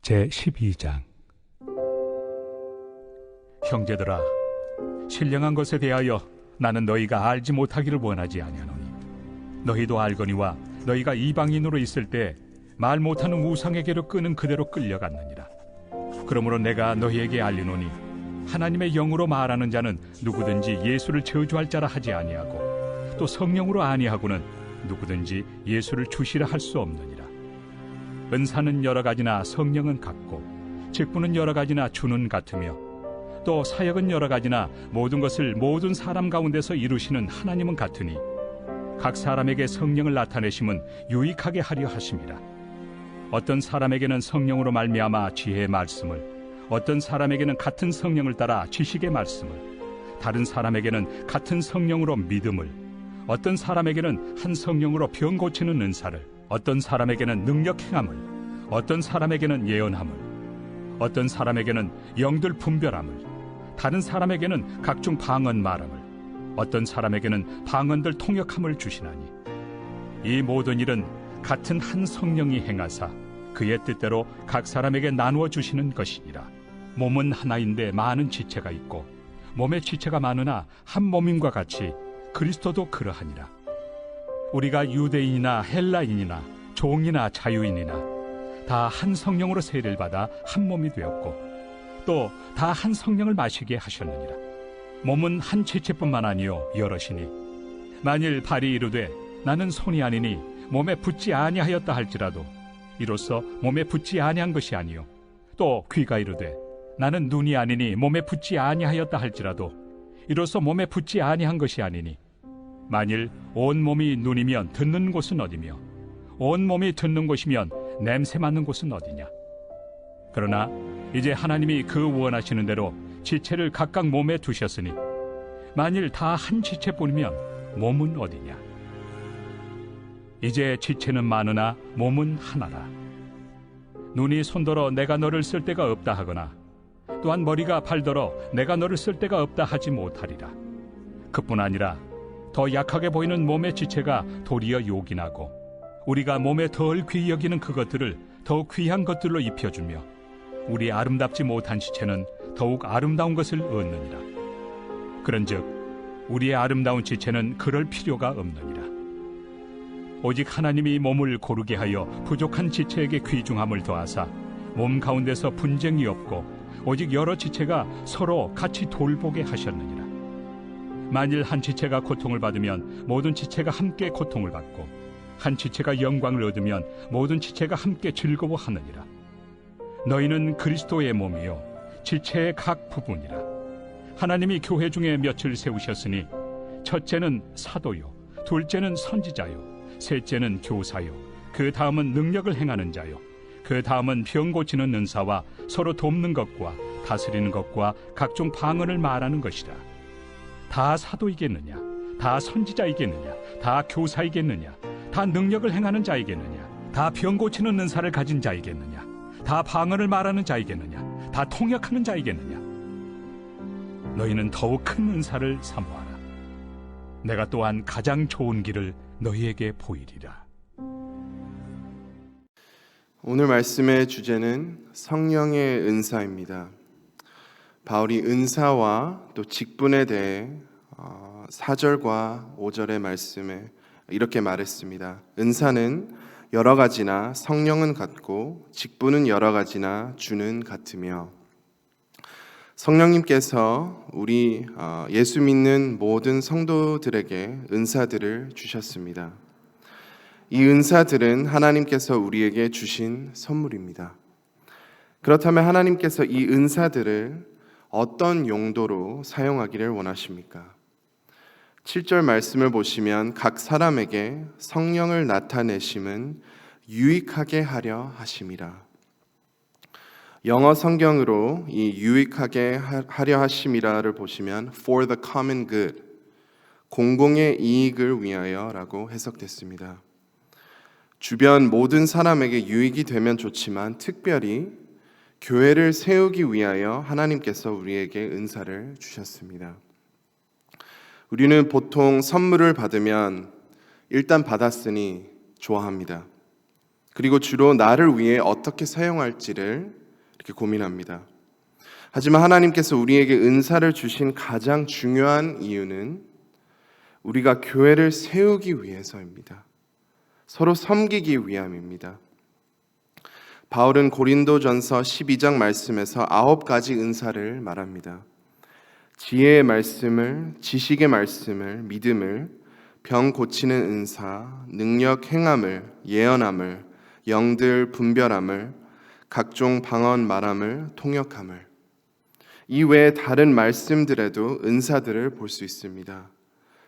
제12장. 형제들아, 신령한 것에 대하여 나는 너희가 알지 못하기를 원하지 아니하노니 너희도 알거니와 너희가 이방인으로 있을 때 말 못하는 우상에게로 끄는 그대로 끌려갔느니라. 그러므로 내가 너희에게 알리노니 하나님의 영으로 말하는 자는 누구든지 예수를 저주할 자라 하지 아니하고 또 성령으로 아니하고는 누구든지 예수를 주시라 할 수 없느니라. 은사는 여러 가지나 성령은 같고 직분은 여러 가지나 주는 같으며 또 사역은 여러 가지나 모든 것을 모든 사람 가운데서 이루시는 하나님은 같으니 각 사람에게 성령을 나타내심은 유익하게 하려 하심이라. 어떤 사람에게는 성령으로 말미암아 지혜의 말씀을, 어떤 사람에게는 같은 성령을 따라 지식의 말씀을, 다른 사람에게는 같은 성령으로 믿음을, 어떤 사람에게는 한 성령으로 병 고치는 은사를, 어떤 사람에게는 능력 행함을, 어떤 사람에게는 예언함을, 어떤 사람에게는 영들 분별함을, 다른 사람에게는 각종 방언 말함을, 어떤 사람에게는 방언들 통역함을 주시나니 이 모든 일은 같은 한 성령이 행하사 그의 뜻대로 각 사람에게 나누어 주시는 것이니라. 몸은 하나인데 많은 지체가 있고 몸의 지체가 많으나 한 몸임과 같이 그리스도도 그러하니라. 우리가 유대인이나 헬라인이나 종이나 자유인이나 다 한 성령으로 세례를 받아 한 몸이 되었고 또 다 한 성령을 마시게 하셨느니라. 몸은 한 지체뿐만 아니요 여럿이니 만일 발이 이르되 나는 손이 아니니 몸에 붙지 아니하였다 할지라도 이로써 몸에 붙지 아니한 것이 아니요 또 귀가 이르되 나는 눈이 아니니 몸에 붙지 아니하였다 할지라도 이로써 몸에 붙지 아니한 것이 아니니 만일 온 몸이 눈이면 듣는 곳은 어디며 온 몸이 듣는 곳이면 냄새 맡는 곳은 어디냐. 그러나 이제 하나님이 그 원하시는 대로 지체를 각각 몸에 두셨으니 만일 다 한 지체뿐이면 몸은 어디냐. 이제 지체는 많으나 몸은 하나라. 눈이 손더러 내가 너를 쓸 데가 없다 하거나 또한 머리가 발더러 내가 너를 쓸 데가 없다 하지 못하리라. 그뿐 아니라 더 약하게 보이는 몸의 지체가 도리어 요긴하고 우리가 몸에 덜 귀히 여기는 그것들을 더욱 귀한 것들로 입혀주며 우리 아름답지 못한 지체는 더욱 아름다운 것을 얻느니라. 그런즉 우리의 아름다운 지체는 그럴 필요가 없느니라. 오직 하나님이 몸을 고르게 하여 부족한 지체에게 귀중함을 더하사 몸 가운데서 분쟁이 없고 오직 여러 지체가 서로 같이 돌보게 하셨느니라. 만일 한 지체가 고통을 받으면 모든 지체가 함께 고통을 받고 한 지체가 영광을 얻으면 모든 지체가 함께 즐거워하느니라. 너희는 그리스도의 몸이요 지체의 각 부분이라. 하나님이 교회 중에 몇을 세우셨으니 첫째는 사도요 둘째는 선지자요 셋째는 교사요 그 다음은 능력을 행하는 자요 그 다음은 병 고치는 은사와 서로 돕는 것과 다스리는 것과 각종 방언을 말하는 것이라. 다 사도이겠느냐 다 선지자이겠느냐 다 교사이겠느냐 다 능력을 행하는 자이겠느냐 다 병 고치는 은사를 가진 자이겠느냐 다 방언을 말하는 자이겠느냐 다 통역하는 자이겠느냐. 너희는 더욱 큰 은사를 사모하라. 내가 또한 가장 좋은 길을 너희에게 보이리라. 오늘 말씀의 주제는 성령의 은사입니다. 바울이 은사와 또 직분에 대해 4절과 5절의 말씀에 이렇게 말했습니다. 은사는 여러 가지나 성령은 같고 직분은 여러 가지나 주는 같으며. 성령님께서 우리 예수 믿는 모든 성도들에게 은사들을 주셨습니다. 이 은사들은 하나님께서 우리에게 주신 선물입니다. 그렇다면 하나님께서 이 은사들을 어떤 용도로 사용하기를 원하십니까? 7절 말씀을 보시면 각 사람에게 성령을 나타내심은 유익하게 하려 하심이라. 영어 성경으로 이 유익하게 하려 하심이라를 보시면 for the common good, 공공의 이익을 위하여라고 해석됐습니다. 주변 모든 사람에게 유익이 되면 좋지만 특별히 교회를 세우기 위하여 하나님께서 우리에게 은사를 주셨습니다. 우리는 보통 선물을 받으면 일단 받았으니 좋아합니다. 그리고 주로 나를 위해 어떻게 사용할지를 이렇게 고민합니다. 하지만 하나님께서 우리에게 은사를 주신 가장 중요한 이유는 우리가 교회를 세우기 위해서입니다. 서로 섬기기 위함입니다. 바울은 고린도전서 12장 말씀에서 9가지 은사를 말합니다. 지혜의 말씀을, 지식의 말씀을, 믿음을, 병 고치는 은사, 능력 행함을, 예언함을, 영들 분별함을, 각종 방언 말함을, 통역함을. 이 외에 다른 말씀들에도 은사들을 볼 수 있습니다.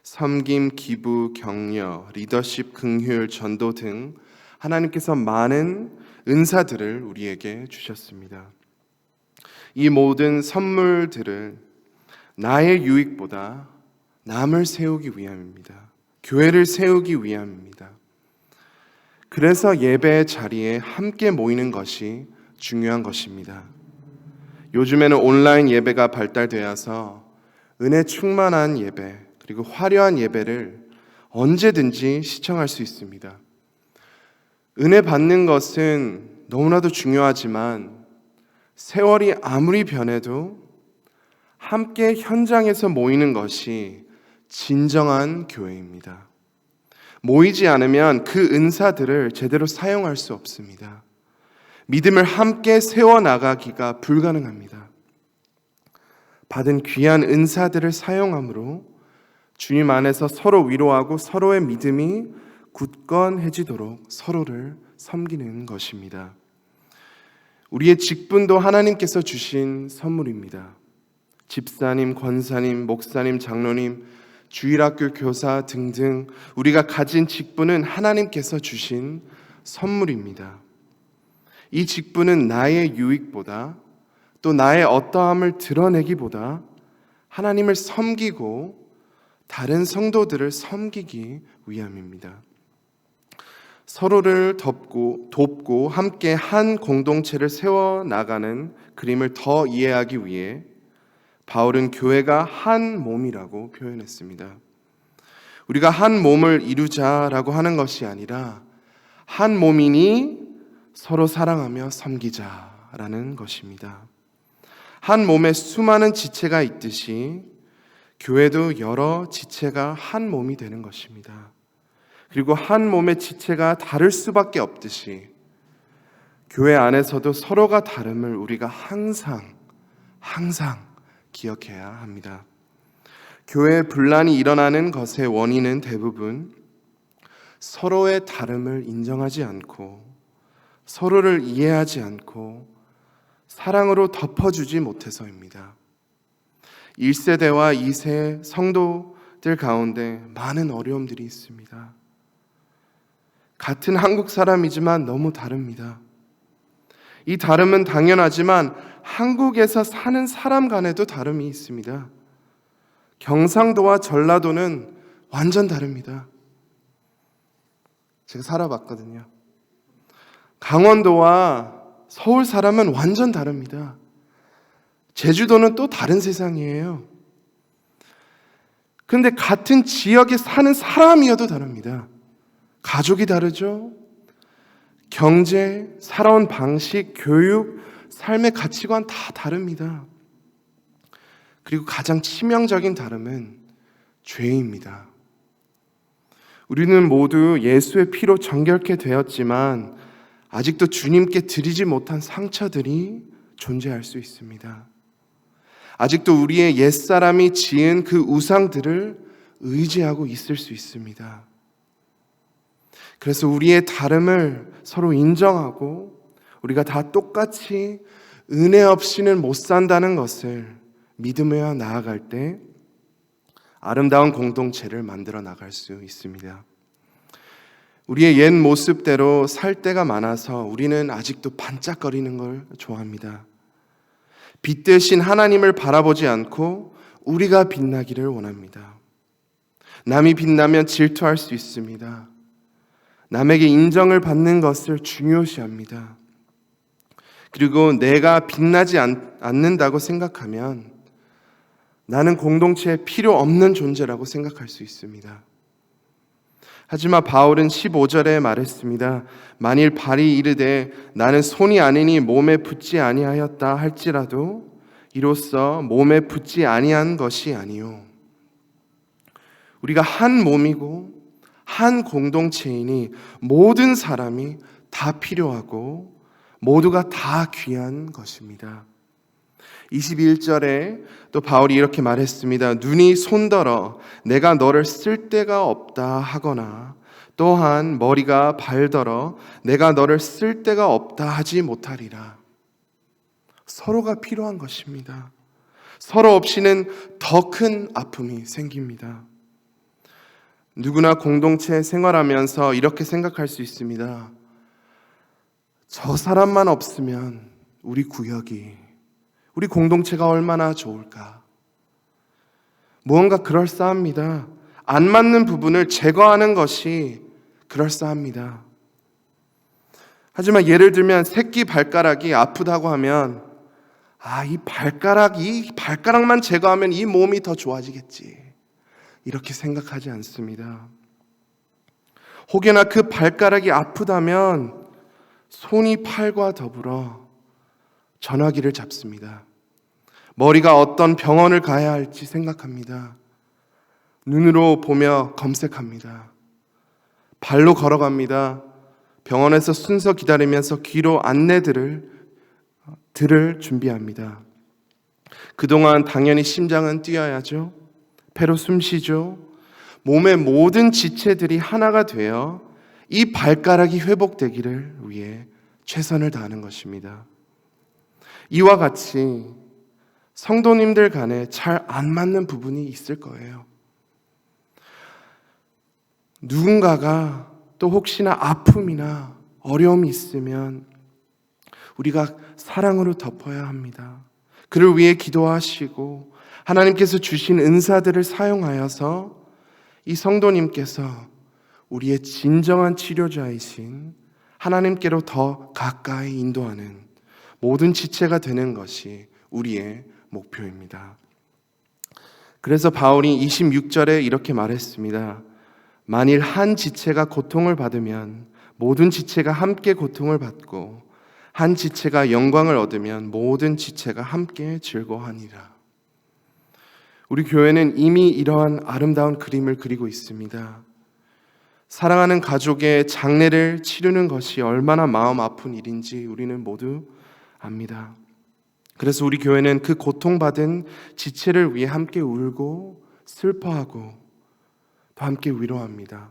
섬김, 기부, 격려, 리더십, 긍휼, 전도 등 하나님께서 많은 은사들을 우리에게 주셨습니다. 이 모든 선물들은 나의 유익보다 남을 세우기 위함입니다. 교회를 세우기 위함입니다. 그래서 예배의 자리에 함께 모이는 것이 중요한 것입니다. 요즘에는 온라인 예배가 발달되어서 은혜 충만한 예배, 그리고 화려한 예배를 언제든지 시청할 수 있습니다. 은혜 받는 것은 너무나도 중요하지만 세월이 아무리 변해도 함께 현장에서 모이는 것이 진정한 교회입니다. 모이지 않으면 그 은사들을 제대로 사용할 수 없습니다. 믿음을 함께 세워나가기가 불가능합니다. 받은 귀한 은사들을 사용함으로 주님 안에서 서로 위로하고 서로의 믿음이 굳건해지도록 서로를 섬기는 것입니다. 우리의 직분도 하나님께서 주신 선물입니다. 집사님, 권사님, 목사님, 장로님, 주일학교 교사 등등 우리가 가진 직분은 하나님께서 주신 선물입니다. 이 직분은 나의 유익보다 또 나의 어떠함을 드러내기보다 하나님을 섬기고 다른 성도들을 섬기기 위함입니다. 서로를 돕고 함께 한 공동체를 세워나가는 그림을 더 이해하기 위해 바울은 교회가 한 몸이라고 표현했습니다. 우리가 한 몸을 이루자라고 하는 것이 아니라 한 몸이니 서로 사랑하며 섬기자라는 것입니다. 한 몸에 수많은 지체가 있듯이 교회도 여러 지체가 한 몸이 되는 것입니다. 그리고 한 몸의 지체가 다를 수밖에 없듯이 교회 안에서도 서로가 다름을 우리가 항상 기억해야 합니다. 교회에 분란이 일어나는 것의 원인은 대부분 서로의 다름을 인정하지 않고 서로를 이해하지 않고 사랑으로 덮어주지 못해서입니다. 1세대와 2세 성도들 가운데 많은 어려움들이 있습니다. 같은 한국 사람이지만 너무 다릅니다. 이 다름은 당연하지만 한국에서 사는 사람 간에도 다름이 있습니다. 경상도와 전라도는 완전 다릅니다. 제가 살아봤거든요. 강원도와 서울 사람은 완전 다릅니다. 제주도는 또 다른 세상이에요. 그런데 같은 지역에 사는 사람이어도 다릅니다. 가족이 다르죠. 경제, 살아온 방식, 교육, 삶의 가치관 다 다릅니다. 그리고 가장 치명적인 다름은 죄입니다. 우리는 모두 예수의 피로 정결케 되었지만 아직도 주님께 드리지 못한 상처들이 존재할 수 있습니다. 아직도 우리의 옛사람이 지은 그 우상들을 의지하고 있을 수 있습니다. 그래서 우리의 다름을 서로 인정하고 우리가 다 똑같이 은혜 없이는 못 산다는 것을 믿으며 나아갈 때 아름다운 공동체를 만들어 나갈 수 있습니다. 우리의 옛 모습대로 살 때가 많아서 우리는 아직도 반짝거리는 걸 좋아합니다. 빛 대신 하나님을 바라보지 않고 우리가 빛나기를 원합니다. 남이 빛나면 질투할 수 있습니다. 남에게 인정을 받는 것을 중요시합니다. 그리고 내가 빛나지 않는다고 생각하면 나는 공동체에 필요 없는 존재라고 생각할 수 있습니다. 하지만 바울은 15절에 말했습니다. 만일 발이 이르되 나는 손이 아니니 몸에 붙지 아니하였다 할지라도 이로써 몸에 붙지 아니한 것이 아니요. 우리가 한 몸이고 한 공동체이니 모든 사람이 다 필요하고 모두가 다 귀한 것입니다. 21절에 또 바울이 이렇게 말했습니다. 눈이 손더러 내가 너를 쓸 데가 없다 하거나 또한 머리가 발더러 내가 너를 쓸 데가 없다 하지 못하리라. 서로가 필요한 것입니다. 서로 없이는 더 큰 아픔이 생깁니다. 누구나 공동체 생활하면서 이렇게 생각할 수 있습니다. 저 사람만 없으면 우리 구역이, 우리 공동체가 얼마나 좋을까. 무언가 그럴싸합니다. 안 맞는 부분을 제거하는 것이 그럴싸합니다. 하지만 예를 들면 새끼 발가락이 아프다고 하면 이 발가락만 제거하면 이 몸이 더 좋아지겠지. 이렇게 생각하지 않습니다. 혹여나 그 발가락이 아프다면 손이 팔과 더불어 전화기를 잡습니다. 머리가 어떤 병원을 가야 할지 생각합니다. 눈으로 보며 검색합니다. 발로 걸어갑니다. 병원에서 순서 기다리면서 귀로 안내들을 들을 준비합니다. 그동안 당연히 심장은 뛰어야죠. 배로 숨쉬죠. 몸의 모든 지체들이 하나가 되어 이 발가락이 회복되기를 위해 최선을 다하는 것입니다. 이와 같이 성도님들 간에 잘 안 맞는 부분이 있을 거예요. 누군가가 또 혹시나 아픔이나 어려움이 있으면 우리가 사랑으로 덮어야 합니다. 그를 위해 기도하시고 하나님께서 주신 은사들을 사용하여서 이 성도님께서 우리의 진정한 치료자이신 하나님께로 더 가까이 인도하는 모든 지체가 되는 것이 우리의 목표입니다. 그래서 바울이 26절에 이렇게 말했습니다. 만일 한 지체가 고통을 받으면 모든 지체가 함께 고통을 받고 한 지체가 영광을 얻으면 모든 지체가 함께 즐거워하니라. 우리 교회는 이미 이러한 아름다운 그림을 그리고 있습니다. 사랑하는 가족의 장례를 치르는 것이 얼마나 마음 아픈 일인지 우리는 모두 압니다. 그래서 우리 교회는 그 고통받은 지체를 위해 함께 울고 슬퍼하고 또 함께 위로합니다.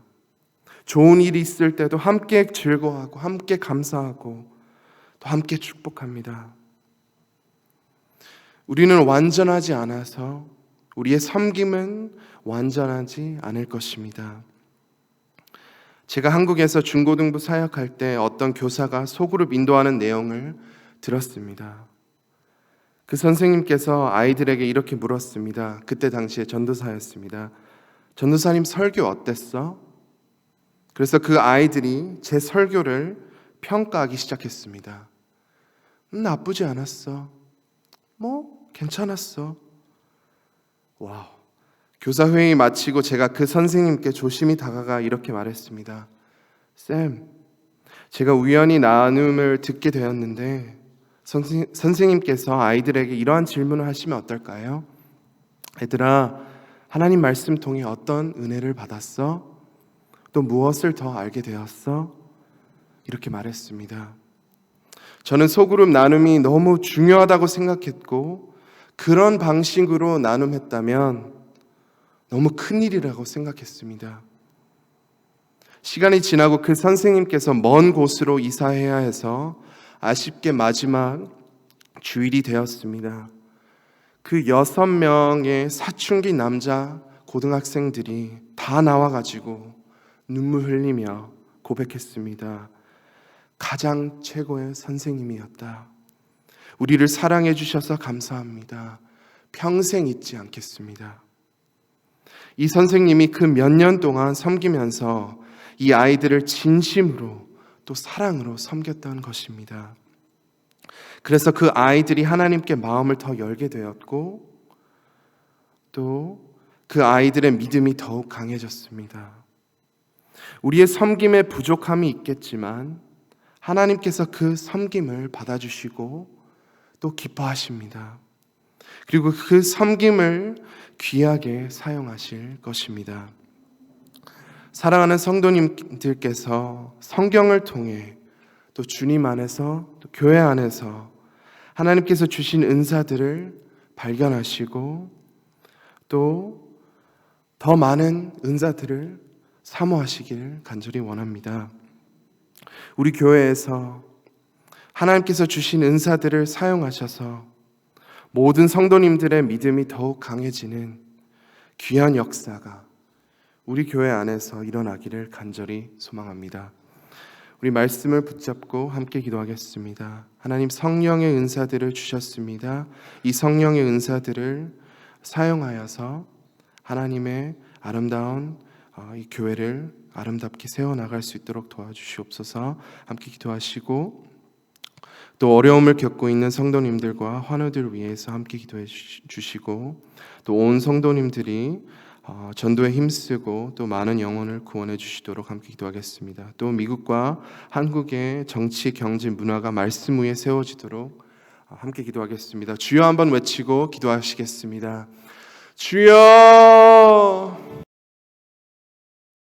좋은 일이 있을 때도 함께 즐거워하고 함께 감사하고 또 함께 축복합니다. 우리는 완전하지 않아서 우리의 섬김은 완전하지 않을 것입니다. 제가 한국에서 중고등부 사역할 때 어떤 교사가 소그룹 인도하는 내용을 들었습니다. 그 선생님께서 아이들에게 이렇게 물었습니다. 그때 당시에 전도사였습니다. 전도사님 설교 어땠어? 그래서 그 아이들이 제 설교를 평가하기 시작했습니다. 나쁘지 않았어. 괜찮았어. 와우. 교사회의 마치고 제가 그 선생님께 조심히 다가가 이렇게 말했습니다. 쌤, 제가 우연히 나눔을 듣게 되었는데 선생님께서 아이들에게 이러한 질문을 하시면 어떨까요? 얘들아, 하나님 말씀 통해 어떤 은혜를 받았어? 또 무엇을 더 알게 되었어? 이렇게 말했습니다. 저는 소그룹 나눔이 너무 중요하다고 생각했고 그런 방식으로 나눔했다면 너무 큰일이라고 생각했습니다. 시간이 지나고 그 선생님께서 먼 곳으로 이사해야 해서 아쉽게 마지막 주일이 되었습니다. 그 6명의 사춘기 남자 고등학생들이 다 나와가지고 눈물 흘리며 고백했습니다. 가장 최고의 선생님이었다. 우리를 사랑해 주셔서 감사합니다. 평생 잊지 않겠습니다. 이 선생님이 그 몇 년 동안 섬기면서 이 아이들을 진심으로 또 사랑으로 섬겼던 것입니다. 그래서 그 아이들이 하나님께 마음을 더 열게 되었고 또 그 아이들의 믿음이 더욱 강해졌습니다. 우리의 섬김에 부족함이 있겠지만 하나님께서 그 섬김을 받아주시고 또 기뻐하십니다. 그리고 그 섬김을 귀하게 사용하실 것입니다. 사랑하는 성도님들께서 성경을 통해 또 주님 안에서 또 교회 안에서 하나님께서 주신 은사들을 발견하시고 또 더 많은 은사들을 사모하시길 간절히 원합니다. 우리 교회에서 하나님께서 주신 은사들을 사용하셔서 모든 성도님들의 믿음이 더욱 강해지는 귀한 역사가 우리 교회 안에서 일어나기를 간절히 소망합니다. 우리 말씀을 붙잡고 함께 기도하겠습니다. 하나님, 성령의 은사들을 주셨습니다. 이 성령의 은사들을 사용하여서 하나님의 아름다운 이 교회를 아름답게 세워나갈 수 있도록 도와주시옵소서. 함께 기도하시고 또 어려움을 겪고 있는 성도님들과 환우들 위해서 함께 기도해 주시고 또 온 성도님들이 전도에 힘쓰고 또 많은 영혼을 구원해 주시도록 함께 기도하겠습니다. 또 미국과 한국의 정치, 경제, 문화가 말씀 위에 세워지도록 함께 기도하겠습니다. 주여 한번 외치고 기도하시겠습니다. 주여!